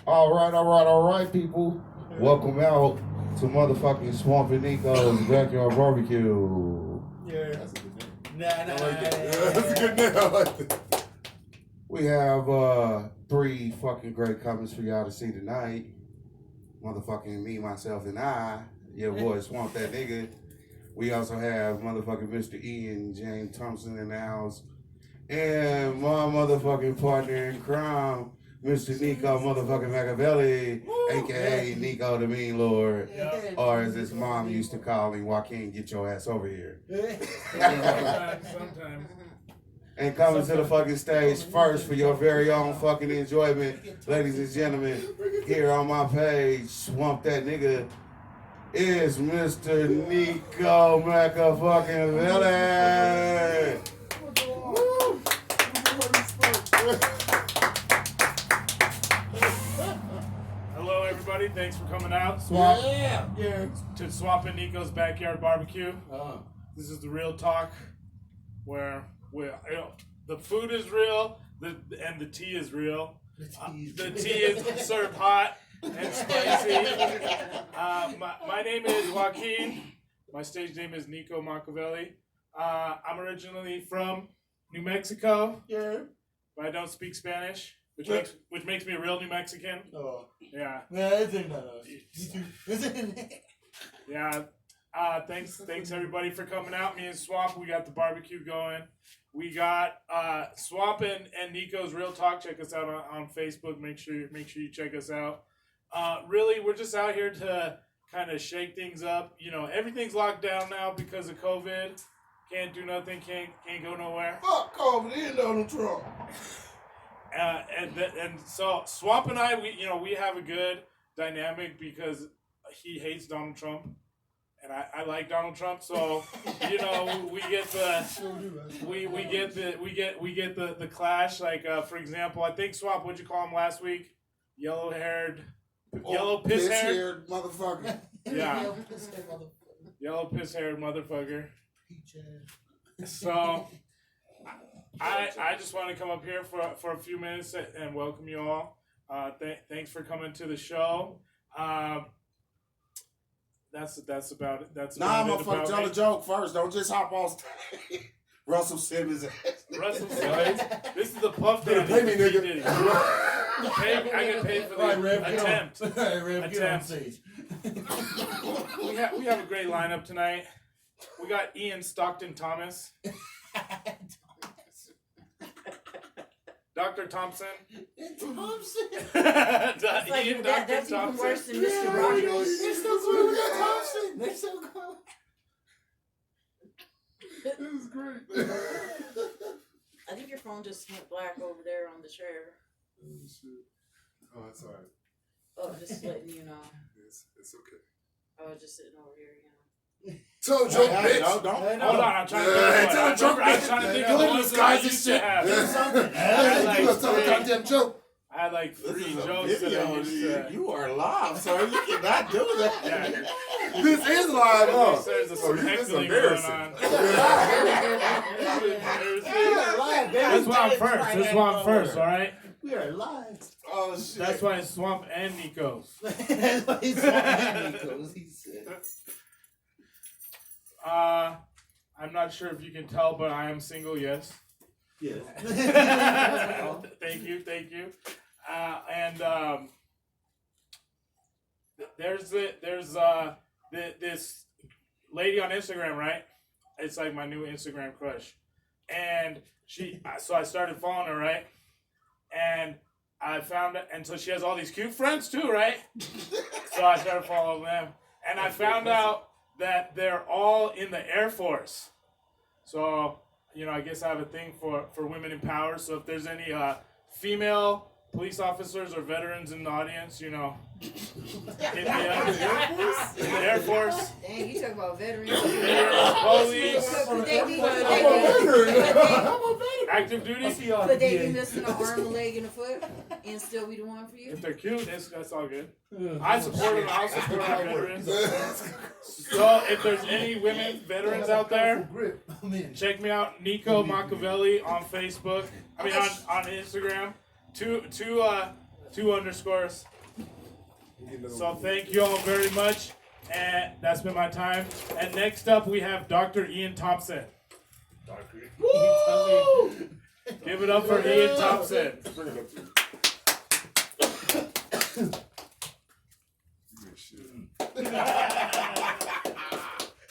All right, people. Welcome out to motherfucking Swamp and Nico's Backyard Barbecue. Yeah. That's a good name. Nah. That's a good name. I like that. We have three fucking great comments for y'all to see tonight. Motherfucking me, myself, and I. Your boy Swamp That Nigga. We also have motherfucking Mr. Ian James Thompson in the house. And my motherfucking partner in crime, Mr. Nico motherfucking Machiavelli, aka Nico the Mean Lord. Or as his mom used to call him, Joaquin, get your ass over here. Sometimes. And coming to the fucking stage first for your very own fucking enjoyment, ladies and gentlemen, here on my page, Swamp That Nigga, is Mr. Nico Machiavelli. Hello, everybody. Thanks for coming out. Swamp Yeah. to Swamp and Nico's Backyard Barbecue. This is the real talk, where the food is real, and the tea is real. The tea is served hot and spicy. My name is Joaquin. My stage name is Nico Machiavelli. I'm originally from New Mexico, but I don't speak Spanish, which makes me a real New Mexican. Oh. Yeah. It's in that. Yeah. Thanks everybody for coming out. Me and Swamp, we got the barbecue going. We got Swamp and Nico's Real Talk. Check us out on Facebook. Make sure you check us out. Really, we're just out here to kind of shake things up. You know, everything's locked down now because of COVID. Can't do nothing. Can't go nowhere. Fuck COVID and Donald Trump. And so Swamp and I, we have a good dynamic because he hates Donald Trump. And I like Donald Trump, so we get the clash. Like for example, I think Swamp, what'd you call him last week? Yellow piss-haired motherfucker. Yeah, yellow piss-haired motherfucker. So I just want to come up here for a few minutes and welcome you all. Thanks for coming to the show. That's about it. Nah, motherfucker, tell a joke first. Don't just hop on stage. Russell Simmons. Russell Simmons. This is the puff that Pay me, nigga. I get paid for the attempt. Get on stage. We have a great lineup tonight. We got Ian Stockton Thomas. Dr. Thompson. Thompson. That's even worse than Mr. Rogers. They're still calling me Thompson. They're still calling. This is great. I think your phone just went black over there on the chair. Oh, shit. Oh, it's alright. Oh, just letting you know. It's okay. I was just sitting over here, Tell a joke, bitch. Hold on, I'm trying to think. I'm trying to think of Look the at ones this that I guy's used to shit. have. Do something. Tell a goddamn joke. I had like three This is a jokes that I video, used dude. to. You are live, sir. You cannot do that. Yeah. This is live, huh? There's Oh, some this is heckling going embarrassing. on. That's why I'm first. All right. We are live. Oh shit. That's why it's Swamp and Nico's. That's why he's Nico's. He said. I'm not sure if you can tell, but I am single. Yes. Yes. Thank you. There's this lady on Instagram, right? It's like my new Instagram crush, and so I started following her, right? And I found it, and so she has all these cute friends too, right? So I started following them, and I found out that they're all in the Air Force. So, I guess I have a thing for women in power. So if there's any female police officers or veterans in the audience, hit me up. In the Air Force. Dang, you talk about veterans. Police. Could they be Active duty. missing an arm, a leg, and a foot, and still be the one for you? If they're cute, that's all good. I support them. I'll support our veterans. So if there's any women veterans out there, check me out, Nico Machiavelli on Facebook. I mean on Instagram. Two 2 underscores. So thank you all very much. And that's been my time. And next up we have Dr. Ian Thompson. Woo! Give it up for Ian Thompson.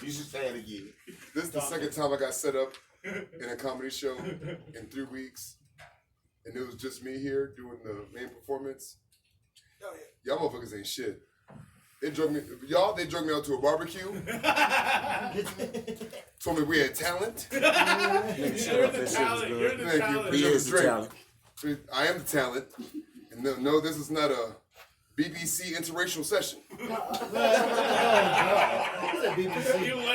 You should say it again. This is the second time I got set up in a comedy show in 3 weeks. And it was just me here doing the main performance. Y'all motherfuckers ain't shit. They drug me out to a barbecue. Told me we had talent. You're the talent. You're the Thank talent. you. He is the Drink. talent. I am the talent. And no, this is not a BBC interracial session. You let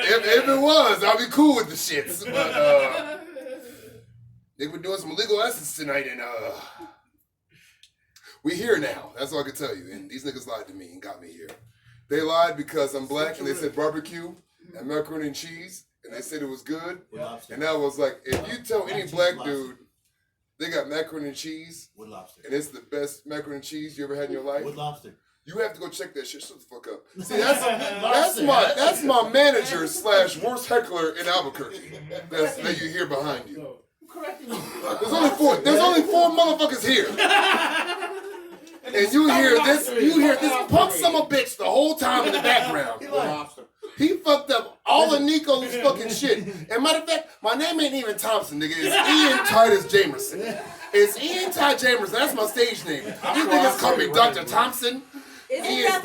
If it was, I'd be cool with the shits. But they were doing some illegal essence tonight, and we here now. That's all I can tell you. And these niggas lied to me and got me here. They lied because I'm black, and they said barbecue and macaroni and cheese, and they said it was good. And I was like, if you tell any black dude they got macaroni and cheese, With lobster. and it's the best macaroni and cheese you ever had in your life, With lobster. you have to go check that shit. Shut the fuck up. See, that's my manager / worst heckler in Albuquerque. That you hear behind you. There's only four motherfuckers here. And you hear this punk son of a bitch the whole time in the background. He fucked up all of Nico's fucking shit. And matter of fact, my name ain't even Thompson, nigga. It's Ian Titus Jamerson. It's Ian Ty Jamerson. That's my stage name. These niggas call me Dr. Thompson. Ian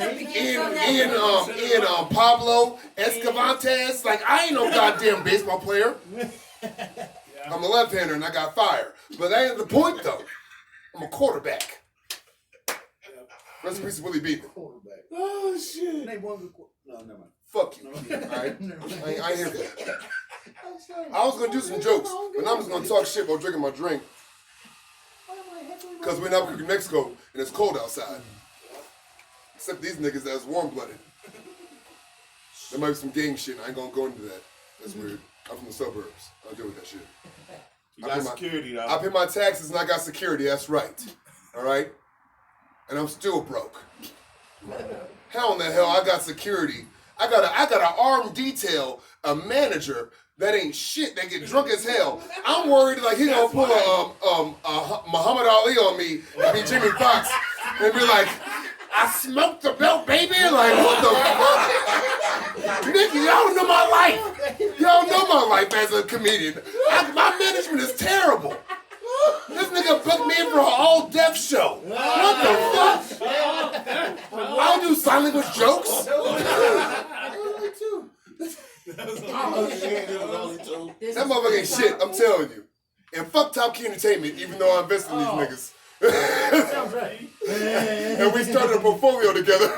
Pablo Escavantes. Like, I ain't no goddamn baseball player. I'm a left-hander and I got fire. But that ain't the point, though. I'm a quarterback. Rest in peace, Willie Beamen. Oh shit. Name one good No, never mind. Fuck you. Alright? I ain't here for that. I was gonna do some jokes, but now I'm just gonna talk shit while drinking my drink. Because we're in Albuquerque, Mexico, and it's cold outside. Except these niggas that's warm-blooded. There might be some gang shit, and I ain't gonna go into that. That's weird. I'm from the suburbs. I'll deal with that shit. You got security though. I pay my taxes and I got security, that's right. Alright? And I'm still broke. How in the hell I got security? I got an armed detail, a manager that ain't shit. They get drunk as hell. I'm worried like he gonna pull a Muhammad Ali on me and be Jimmy Fox and be like, I smoked the belt, baby. Like, what the fuck? Nigga, y'all know my life. Y'all know my life as a comedian. My management is terrible. This nigga booked me in for an all-deaf show. What the fuck? I'll do sign language jokes. That motherfucker ain't shit, I'm telling you. And fuck Top Key Entertainment, even though I invested in these niggas. Sounds right. And we started a portfolio together.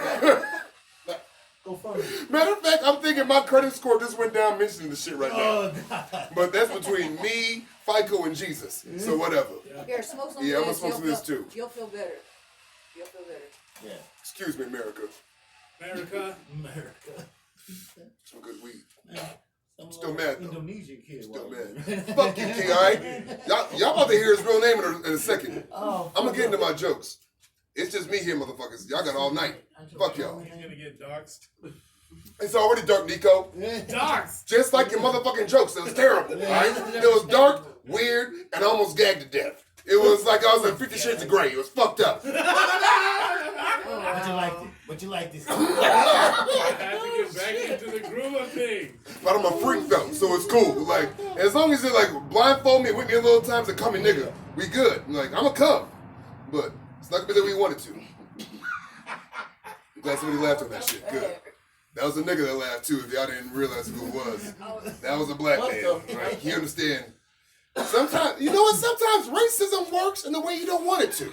Go further. Matter of fact, I'm thinking my credit score just went down mentioning this shit right now. Oh, God. But that's between me, FICO, and Jesus. So whatever. Here, smoke some Yeah, of I'm this. gonna smoke some of this too. You'll feel better. You'll feel better. Yeah. Excuse me, America. America. America. Some good weed. Some Still mad, though. Indonesian kid. Still was. mad. Fuck you, King, alright? Y'all about to hear his real name in a second. Oh, I'm gonna get into my jokes. It's just me here, motherfuckers. Y'all got all night. Fuck y'all. He's gonna get doxxed. It's already dark, Nico. Doxxed. Just like your motherfucking jokes. It was terrible, alright? It was dark, weird, and I almost gagged to death. It was like I was in 50 Shades of Grey. It was fucked up. But you liked it. But you liked this. I had to get back into the groove of things. But I'm a freak though, so it's cool. Like, as long as they like blindfold me with me a little times and call me nigga, we good. I'm like, I'm a come. But it's not gonna be that we wanted to. I'm glad somebody laughed on that shit. Good. That was a nigga that laughed too, if y'all didn't realize who it was. That was a black man. Right? He understand. Sometimes, you know what? Sometimes racism works in the way you don't want it to.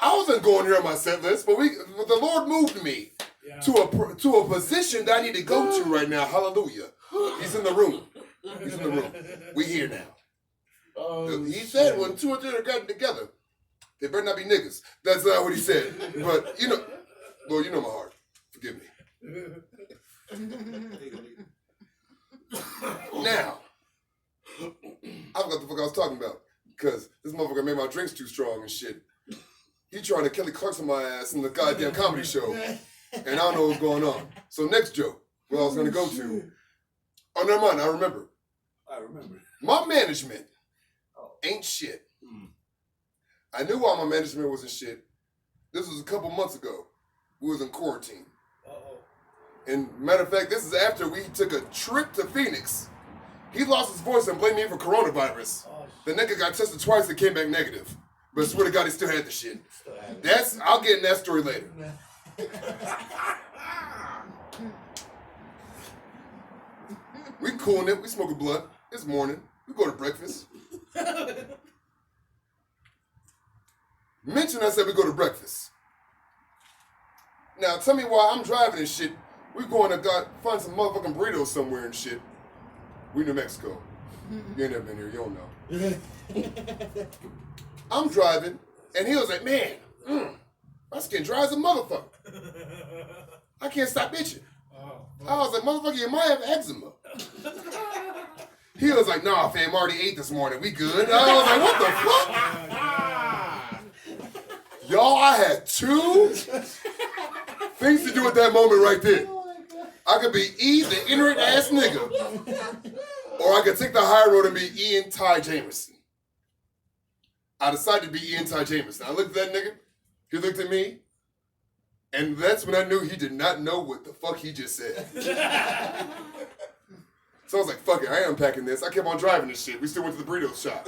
I wasn't going here on my set list, but the Lord moved me to a position that I need to go to right now. Hallelujah. He's in the room. He's in the room. We here now. He said when 2 or 3 are gotten together, they better not be niggas. That's not what he said. But, you know, Lord, you know my heart. Forgive me. Now, I forgot the fuck I was talking about. Because this motherfucker made my drinks too strong and shit. he trying to Kelly Clarkson my ass in the goddamn comedy show. And I don't know what's going on. So next joke, where I was gonna go to. Oh, never mind, I remember. My management ain't shit. I knew why my management wasn't shit. This was a couple months ago. We was in quarantine. And matter of fact, this is after we took a trip to Phoenix. He lost his voice and blamed me for coronavirus. The nigga got tested twice and came back negative. But I swear to God, he still had the shit. I'll get in that story later. We cooling it. We smoking blunt. It's morning. We go to breakfast. Mention I said we go to breakfast. Now tell me why I'm driving and shit. We going to find some motherfucking burritos somewhere and shit. We New Mexico. You ain't never been here. You don't know. I'm driving, and he was like, man, my skin dry as a motherfucker. I can't stop itching. I was like, motherfucker, you might have eczema. He was like, nah, fam, I already ate this morning. We good. I was like, what the fuck? Y'all, I had two things to do at that moment right there. I could be E, the ignorant ass nigga, or I could take the high road and be Ian Ty Jameson. I decided to be Ian Ty Jameson. I looked at that nigga, he looked at me, and that's when I knew he did not know what the fuck he just said. So I was like, fuck it, I ain't unpacking this. I kept on driving this shit. We still went to the burrito shop.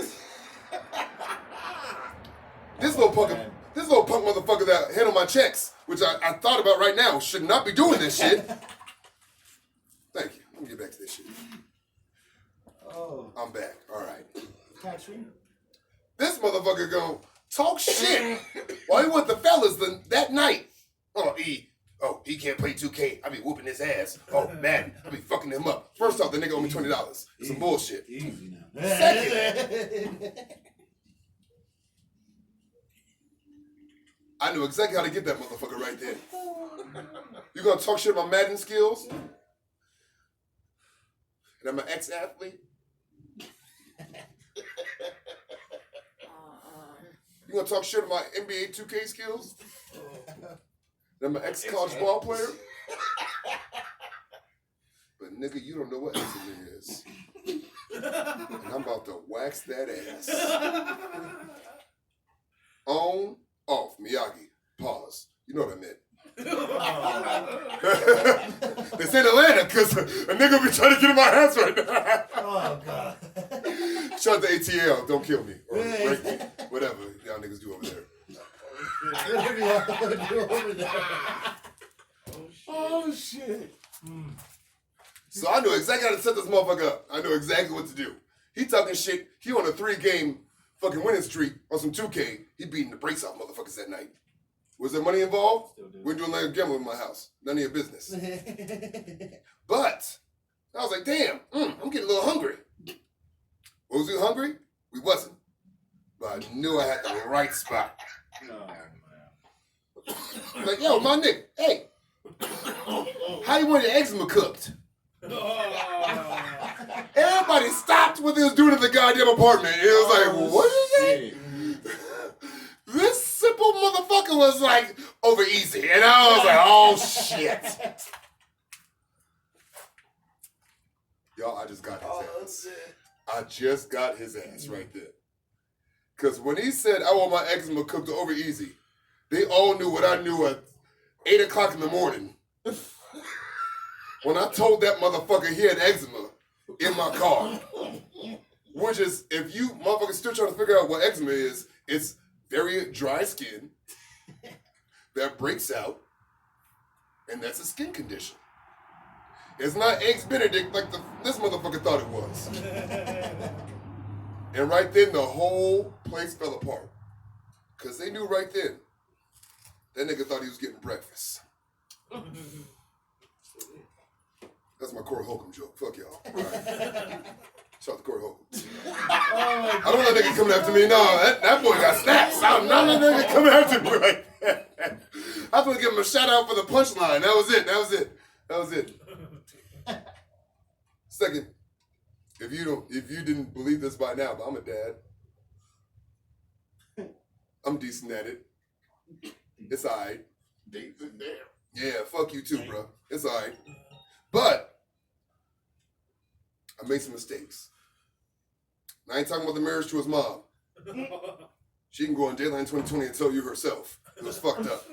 This little punk motherfucker that handled my checks, which I thought about right now, should not be doing this shit. Thank you. Let me get back to this shit. I'm back. All right. This motherfucker gonna talk shit while he with the fellas that night. He can't play 2K. I be whooping his ass. Oh, Madden, I be fucking him up. First off, the nigga owe me $20. It's some bullshit. Easy now. Second, I knew exactly how to get that motherfucker right there. You gonna talk shit about Madden skills? And I'm an ex-athlete? You gonna talk shit about NBA 2K skills? And I'm an ex-college ball player? But nigga, you don't know what eczema is. And I'm about to wax that ass. On, off, Miyagi, pause. You know what I meant. They say Atlanta because a nigga be trying to get in my ass right now. Oh, God. Shout out to ATL, don't kill me. Or break me. Whatever y'all niggas do over there. Oh, shit. So I knew exactly how to set this motherfucker up. I knew exactly what to do. He talking shit. He on a 3-game fucking winning streak on some 2K. He beating the brakes off motherfuckers that night. Was there money involved? We're doing like a gambling in my house. None of your business. But I was like, damn, I'm getting a little hungry. Was we hungry? We wasn't. But I knew I had the right spot. Like, yo, my nigga, hey, how you want your eczema cooked? Everybody stopped what they was doing in the goddamn apartment. It was like, what is that? This simple motherfucker was like, over easy. And I was like, oh shit. Y'all, I just got his ass. I just got his ass right there. Because when he said, I want my eczema cooked over easy, they all knew what I knew at 8 o'clock in the morning. When I told that motherfucker he had eczema in my car. Which is, if you motherfuckers still trying to figure out what eczema is, it's very dry skin that breaks out, and that's a skin condition. It's not Eggs Benedict like this motherfucker thought it was. And right then, the whole place fell apart. Because they knew right then, that nigga thought he was getting breakfast. That's my Corey Holcomb joke. Fuck y'all. All right. Shout out to Corey Holcomb. I don't want that nigga coming after me. No, that boy got snaps. I'm not letting that nigga coming after me right there. I was going to give him a shout out for the punchline. That was it. Second, if you didn't believe this by now, but I'm a dad. I'm decent at it. It's alright. Deep in there. Yeah, fuck you too, bro. It's alright. But I made some mistakes. And I ain't talking about the marriage to his mom. She can go on Dateline 2020 and tell you herself. It was fucked up.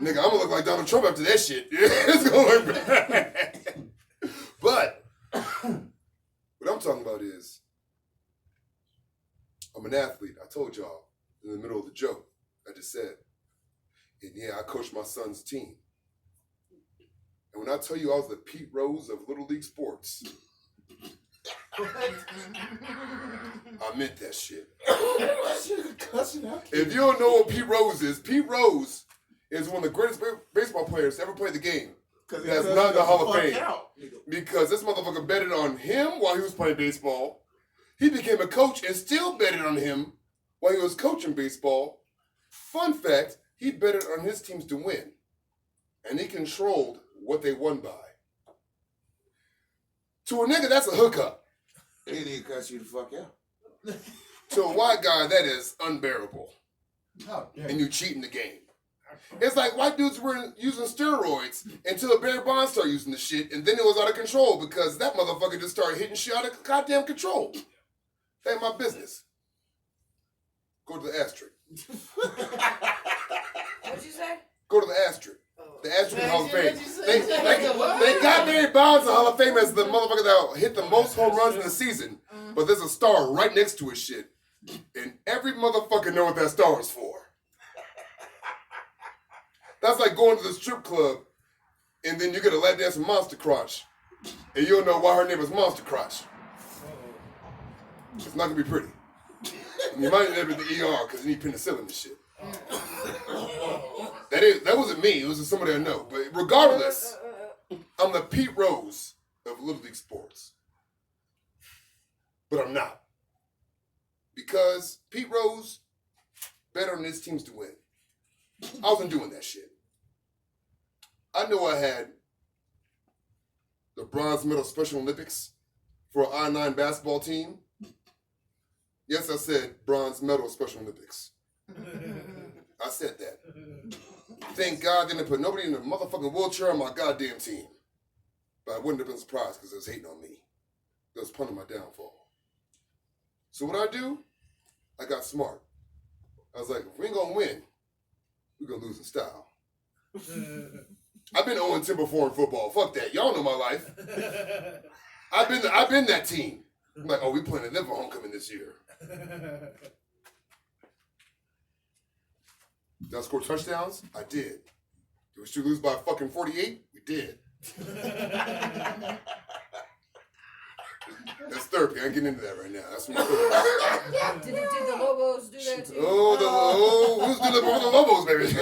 Nigga, I'm gonna look like Donald Trump after that shit. It's gonna look bad. But what I'm talking about is I'm an athlete. I told y'all in the middle of the joke. I just said. And yeah, I coached my son's team. And when I tell you I was the Pete Rose of Little League sports, I meant that shit. If you don't know what Pete Rose is one of the greatest baseball players to ever play the game. That's not in the Hall of Fame. Because this motherfucker betted on him while he was playing baseball. He became a coach and still betted on him while he was coaching baseball. Fun fact, he betted on his teams to win. And he controlled what they won by. To a nigga, that's a hookup. He didn't cut you the fuck out. To a white guy, that is unbearable. Oh, yeah. And you cheating the game. It's like white dudes were using steroids until Barry Bonds started using the shit, and then it was out of control because that motherfucker just started hitting shit out of goddamn control. That ain't my business. Go to the asterisk. What'd you say? Go to the asterisk. The asterisk Hall of Fame. What'd you say? They got Barry Bonds in the Hall of Fame as the motherfucker that hit the most home runs in the season, but there's a star right next to his shit, and every motherfucker know what that star is for. That's like going to the strip club, and then you get a lap dance from Monster Crotch, and you don't know why her name is Monster Crotch. It's not gonna be pretty. And you might end up in the ER because you need penicillin and shit. That wasn't me. It was just somebody I know. But regardless, I'm the Pete Rose of Little League sports. But I'm not. Because Pete Rose bet on his teams to win. I wasn't doing that shit. I know I had the bronze medal Special Olympics for an I-9 basketball team. Yes, I said bronze medal Special Olympics. I said that. Thank God they didn't put nobody in a motherfucking wheelchair on my goddamn team. But I wouldn't have been surprised because they was hating on me. They was punting my downfall. So what I do? I got smart. I was like, if we ain't gonna win, we're gonna lose in style. I've been 0-10 before in football. Fuck that. Y'all know my life. I've been that team. I'm like, oh, we playing at them for homecoming this year. Did I score touchdowns? I did. Did we still lose by fucking 48? We did. That's therapy. I ain't getting into that right now. That's my therapy. Did the Lobos do that too? Who's doing it before the Lobos, baby?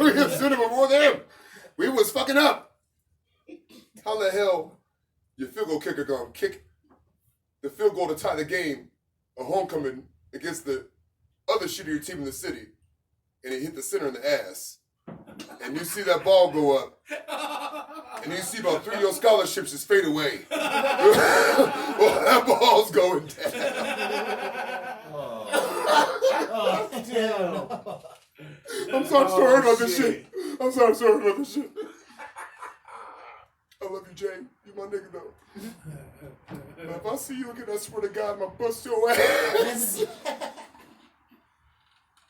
We was doing it before them. We was fucking up. How the hell your field goal kicker gonna kick the field goal to tie the game, a homecoming against the other shittier team in the city, and it hit the center in the ass, and you see that ball go up, and you see about 3 of your scholarships just fade away. Well, that ball's going down. Oh, damn. I'm sorry about this shit. I'm sorry about this shit. I love you, Jay. You my nigga, though. But if I see you again, I swear to God, I'm gonna bust your ass.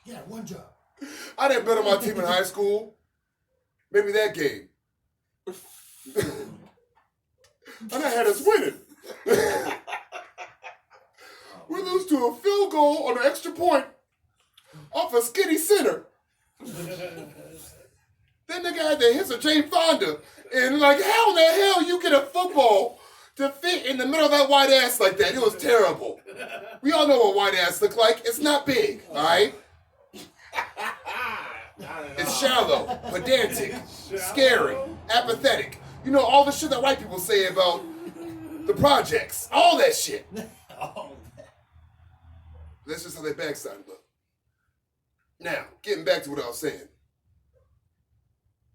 Yeah, one job. I didn't bet on my team in high school. Maybe that game. And I had us winning. We lose to a field goal on an extra point off a skinny center. Then nigga had the hits of Jane Fonda. And like, how in the hell you get a football to fit in the middle of that white ass like that? It was terrible. We all know what white ass look like. It's not big, all right? It's shallow, pedantic, scary, apathetic. You know, all the shit that white people say about the projects. All that shit. That's just how their backside look. Now, getting back to what I was saying.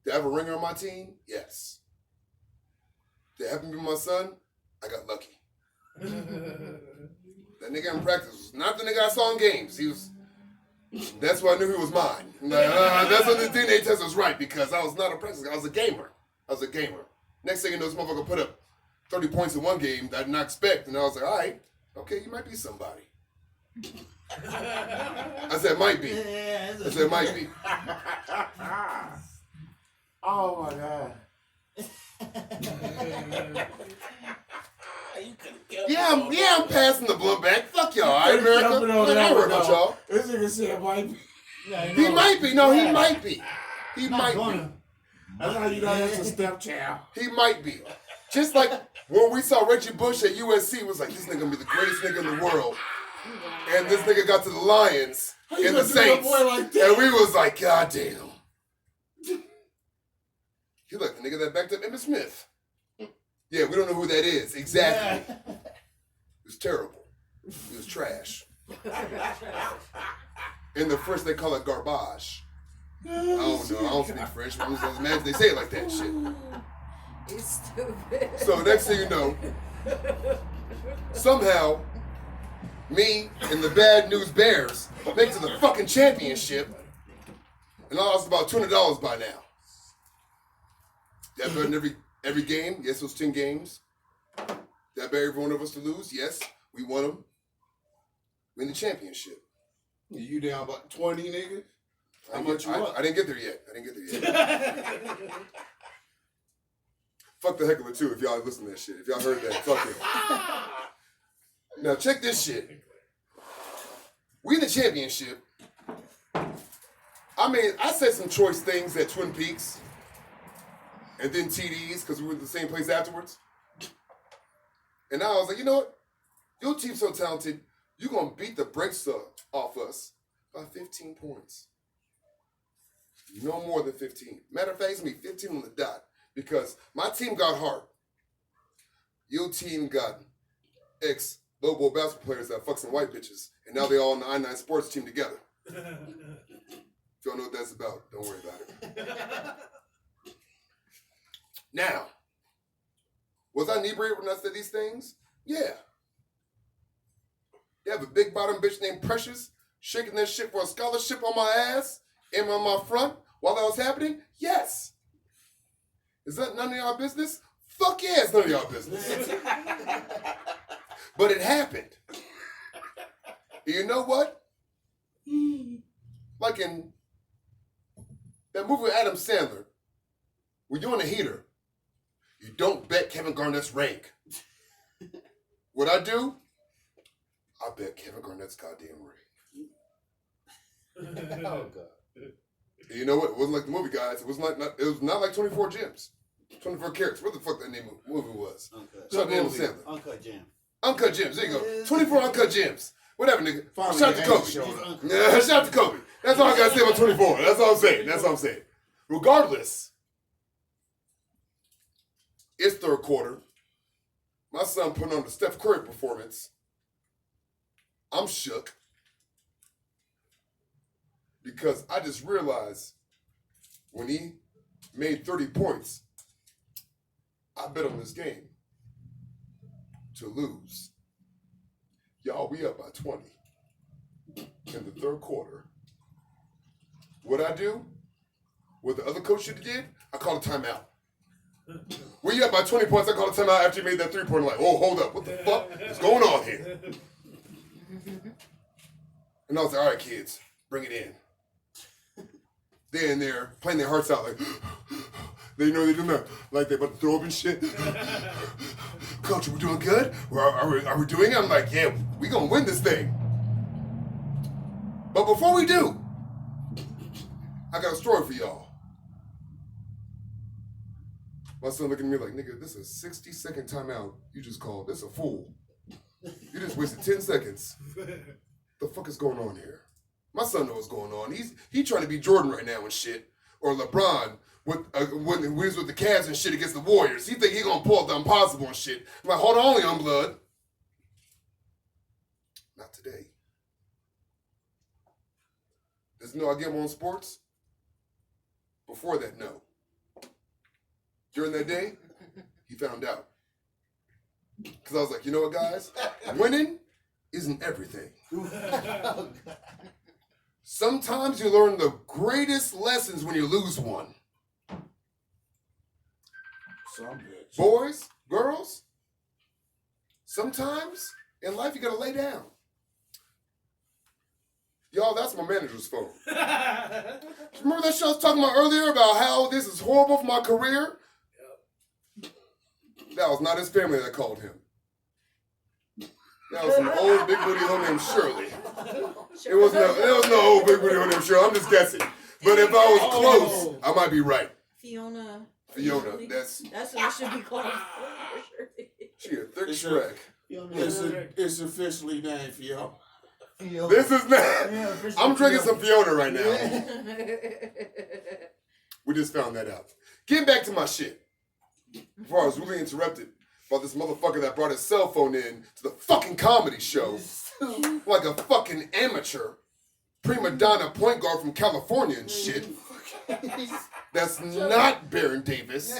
Did I have a ringer on my team? Yes. Did it happen to be my son? I got lucky. That nigga in practice was not the nigga I saw in games. He was That's why I knew he was mine. Like, that's when the DNA test was right because I was not a practice. I was a gamer. Next thing you know, this motherfucker put up 30 points in one game that I did not expect, and I was like, all right, okay, you might be somebody. I said might be. I said might be. Oh my god. Yeah, I'm passing the blunt back. Fuck y'all, all right, America? Jumping on I that don't worry one, about though. y'all. This nigga said might be. He might be. No, he Yeah. might be. He Not might be. gonna. That's how you know that's a stepchild. He might be. Just like when we saw Reggie Bush at USC, it was like, this nigga gonna be the greatest nigga in the world. And this nigga got to the Lions How you and the gonna do that Saints. boy like that? And we was like, God damn. He like the nigga that backed up Emmitt Smith. Yeah, we don't know who that is. Exactly. It was terrible. It was trash. In the French, they call it garbage. I don't know. I don't speak French. I'm just imagine they say it like that shit. He's stupid. So next thing you know, somehow, me and the Bad News Bears make it to the fucking championship, and I lost about $200 by now. That better than every game? Yes, those 10 games. That better every one of us to lose? Yes, we won them. Win the championship. You down about 20, nigga? How much you I up? didn't get there yet. Fuck the heckler too, if y'all listen to that shit. If y'all heard that, fuck it. Now check this shit. We in the championship. I mean, I said some choice things at Twin Peaks. And then TDs, because we were in the same place afterwards. And now I was like, you know what? Your team's so talented, you're going to beat the brakes off us by 15 points. No more than 15. Matter of fact, it's going to be 15 on the dot. Because my team got heart. Your team got ex-Lobo basketball players that fuck some white bitches. And now they all on the I-9 sports team together. If y'all know what that's about, don't worry about it. Now, was I inebriated when I said these things? Yeah. They have a big bottom bitch named Precious shaking that shit for a scholarship on my ass and on my front while that was happening? Yes. Is that none of y'all business? Fuck yeah, it's none of y'all business. But it happened. You know what? Like in that movie with Adam Sandler, when you're on a heater, you don't bet Kevin Garnett's rank. What I do? I bet Kevin Garnett's goddamn ring. Oh God. And you know what? It wasn't like the movie, guys. It was not like 24 Gems. 24 Carats. What the fuck that name of the movie was? Shout out to Adam Sandler. Uncut Jam. Uncut Gems. There you go. 24 Uncut Gems. Whatever, nigga. Finally, Shout out to the Kobe. Asian showed up. Yeah, shout out to Kobe. That's all I gotta say about 24. That's all I'm saying. Regardless, it's third quarter. My son put on the Steph Curry performance. I'm shook. Because I just realized when he made 30 points, I bet on this game to lose. Y'all, we up by 20 in the third quarter. What I do? What the other coach should have did? I call a timeout. We up by 20 points. I call a timeout after he made that 3-point. Like, oh, hold up. What the fuck is going on here? And I was like, all right, kids, bring it in. They're in there playing their hearts out like, they know they're doing that. Like they're about to throw up and shit. Coach, are we doing good? Are we doing it? I'm like, yeah, we gonna win this thing. But before we do, I got a story for y'all. My son looking at me like, nigga, this is a 60-second timeout you just called. This a fool. You just wasted 10 seconds. The fuck is going on here? My son knows what's going on. He trying to be Jordan right now and shit. Or LeBron when he was with the Cavs and shit against the Warriors. He think he gonna pull up the impossible and shit. I'm like, hold on, young blood. Not today. Does he know I get him on sports? Before that, no. During that day, he found out. Because I was like, you know what, guys? Winning isn't everything. Sometimes you learn the greatest lessons when you lose one. Some bitch. Boys, girls, sometimes in life you gotta lay down. Y'all, that's my manager's phone. Remember that show I was talking about earlier about how this is horrible for my career? Yep. That was not his family that called him. That was some old big booty hoe named Shirley. It was no old big booty hoe named Shirley. I'm just guessing. But if I was close, I might be right. Fiona, that's what it should be called. she a thick Shrek. It's officially named Fiona. This is not. I'm drinking some Fiona right now. We just found that out. Getting back to my shit. Before I was really interrupted by this motherfucker that brought his cell phone in to the fucking comedy show like a fucking amateur prima donna point guard from California and shit. That's not Baron Davis.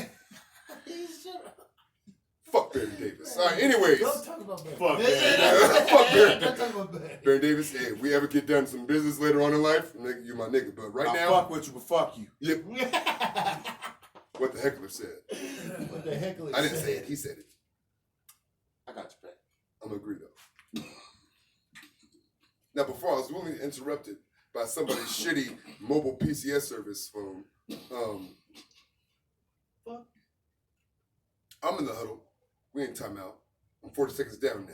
Fuck Baron Davis. All right, anyways. Don't talk about Baron. Fuck Fuck Baron. Don't talk about Baron. Baron Davis, hey, if we ever get done some business later on in life, nigga, you my nigga. But right now, fuck with you, but fuck you. yep. What the heckler said. What the heck? I didn't say it. He said it. I got you back. I'm gonna agree though. Now, before I was really interrupted by somebody's shitty mobile PCS service phone, I'm in the huddle. We in timeout. I'm 40 seconds down now.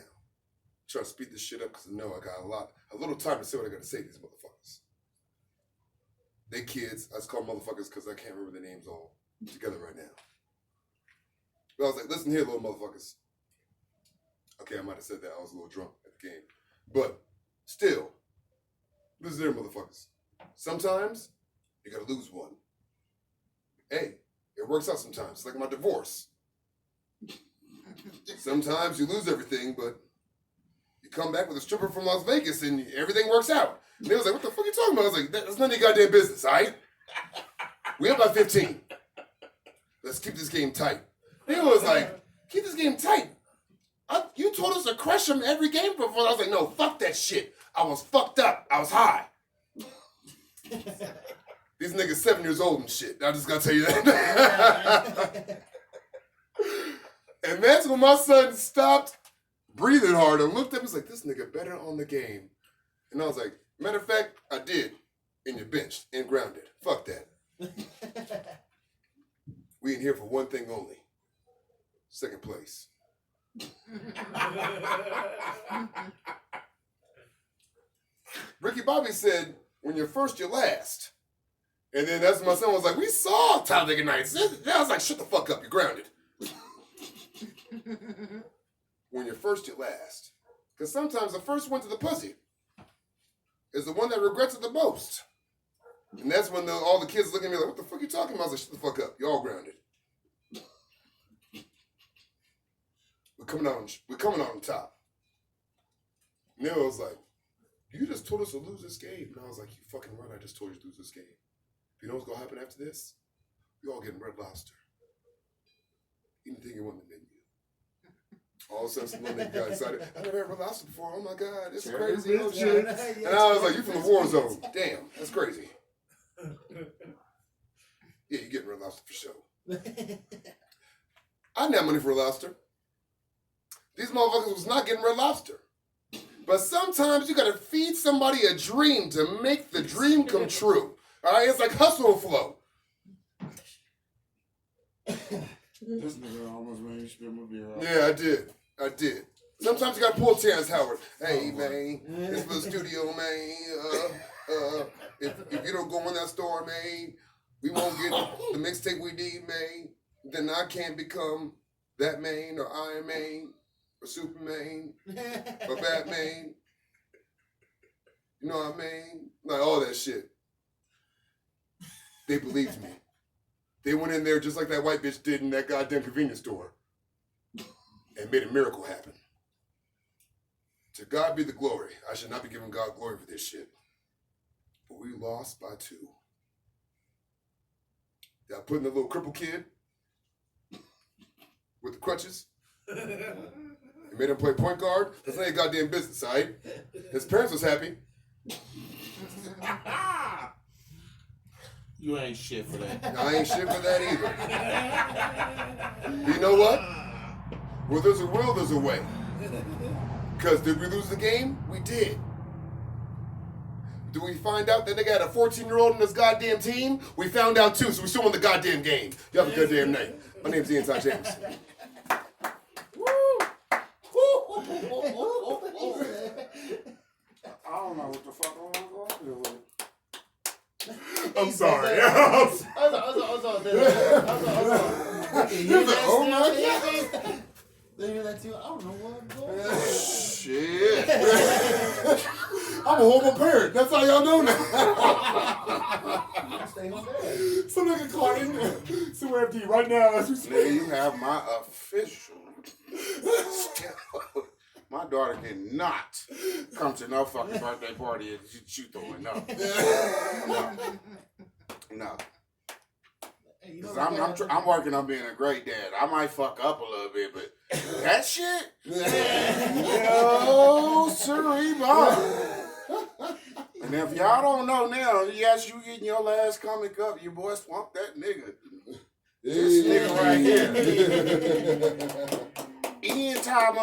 Trying to speed this shit up because I know I got a little time to say what I gotta say to these motherfuckers. They kids. I just call them motherfuckers because I can't remember their names all together right now. But I was like, listen here, little motherfuckers. Okay, I might have said that. I was a little drunk at the game. But still, listen here, motherfuckers. Sometimes you gotta lose one. Hey, it works out sometimes. It's like my divorce. Sometimes you lose everything, but you come back with a stripper from Las Vegas and everything works out. And they was like, what the fuck are you talking about? I was like, that's none of your goddamn business, all right? We up by 15. Let's keep this game tight. They was like, keep this game tight. You told us to crush them every game before. I was like, no, fuck that shit. I was fucked up. I was high. These niggas 7 years old and shit. I just gotta tell you that. And that's when my son stopped breathing hard and looked up and was like, this nigga better on the game. And I was like, matter of fact, I did. And you're benched and grounded. Fuck that. We in here for one thing only. Second place. Ricky Bobby said, when you're first, you're last. And then that's when my son was like, we saw Talladega Nights. I was like, shut the fuck up, you're grounded. When you're first, you're last. Because sometimes the first one to the pussy is the one that regrets it the most. And that's when all the kids look at me like, what the fuck you talking about? I was like, shut the fuck up, you're all grounded. We're coming out on top. Neil was like, you just told us to lose this game. And I was like, you fucking right, I just told you to lose this game. You know what's gonna happen after this? We all getting Red Lobster. Anything you want to menu. All of a sudden, some little nigga got excited. I never had Red Lobster before. Oh my God, it's crazy. Oh shit. And I was like, you from the war zone. Damn, that's crazy. Yeah, you getting Red Lobster for sure. I didn't have money for Red Lobster. These motherfuckers was not getting Red Lobster. But sometimes you gotta feed somebody a dream to make the dream come true. All right, it's like hustle and flow. This nigga almost made me spill my beer out. Yeah, I did. Sometimes you gotta pull Terrence Howard. Hey man, it's for the studio, man. If you don't go in that store, man, we won't get the mixtape we need, man. Then I can't become that man or Iron Man or Superman or Batman. You know what I mean? Like all that shit. They believed me. They went in there just like that white bitch did in that goddamn convenience store and made a miracle happen. To God be the glory. I should not be giving God glory for this shit. But we lost by 2. They put in the little crippled kid with the crutches. They made him play point guard. That's not your goddamn business, all right? His parents was happy. You ain't shit for that. I ain't shit for that either. You know what? Where there's a will, there's a way. Because did we lose the game? We did. Do we find out that they got a 14-year-old in this goddamn team? We found out too, so we still won the goddamn game. You have a goddamn night. My name's Ian Ty James. I don't know what the fuck I'm going to do with it. I'm sorry. Oh my God. They hear that too. I don't know what I'm going. Shit. I'm a horrible parent. That's how y'all know now. Stay home there. Some nigga caught in somewhere empty right now as we speak. Nigga, you have my official. My daughter cannot come to no fucking birthday party and you throwing no. No. Hey, you know Cause I'm working on being a great dad. I might fuck up a little bit, but that shit, no, sorry, Bob. And if y'all don't know now, yes, you getting your last comic up, your boy swamped that nigga. This nigga right here. Ian Ty motherfucker.